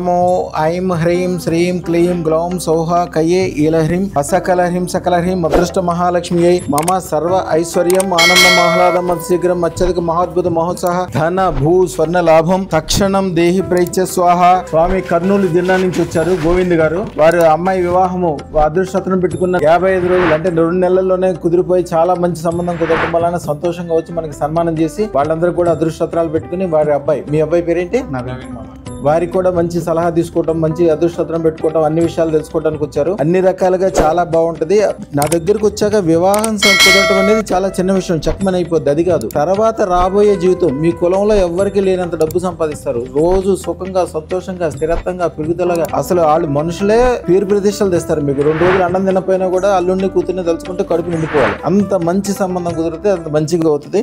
నమో ఐం హ్రీం శ్రీం క్లీం గ్లౌం సౌహ కయే ఈలహ్రీం అసకలహ్రీం సకలహ్రీం అదృష్ట మహాలక్ష్మియై మమ సర్వ ఐశ్వర్యం ఆనందం ఆహ్లాదం అతిశీఘ్రం అత్యధిక మహాద్భుత మహోత్సాహ ధన భూ స్వర్ణ లాభం తక్షణం దేహి ప్రైత్య స్వాహ. స్వామి కర్నూలు జిల్లా నుంచి వచ్చారు గోవింద్ గారు. వారి అమ్మాయి వివాహము అదృష్టం పెట్టుకున్న 55 రోజులు అంటే 2 నెలల్లోనే కుదిరిపోయి చాలా మంచి సంబంధం కుదరడం వలన సంతోషంగా వచ్చి మనకి సన్మానం చేసి వాళ్ళందరూ కూడా అదృష్టత్రాలు పెట్టుకుని వారి అబ్బాయి, మీ అబ్బాయి పేరేంటి? వారికి కూడా మంచి సలహా తీసుకోవటం, మంచి అదృష్టత్రం పెట్టుకోవటం, అన్ని విషయాలు తెలుసుకోవడానికి వచ్చారు. అన్ని రకాలుగా చాలా బాగుంటది. నా దగ్గరకు వచ్చాక వివాహం కుదరటం అనేది చాలా చిన్న విషయం, చక్కమని అయిపోద్ది. అది కాదు, తర్వాత రాబోయే జీవితం మీ కులంలో ఎవ్వరికి లేనంత డబ్బు సంపాదిస్తారు. రోజు సుఖంగా సంతోషంగా స్థిరత్వంగా పెరుగుదలగా అసలు వాళ్ళు మనుషులే పేరు ప్రతిష్టలు తెస్తారు. మీకు 2 రోజులు అన్నం తినపోయినా కూడా అల్లుడిని కూతుర్ని తలుచుకుంటే కడుపు నిండిపోవాలి. అంత మంచి సంబంధం కుదిరితే అంత మంచిగా అవుతుంది.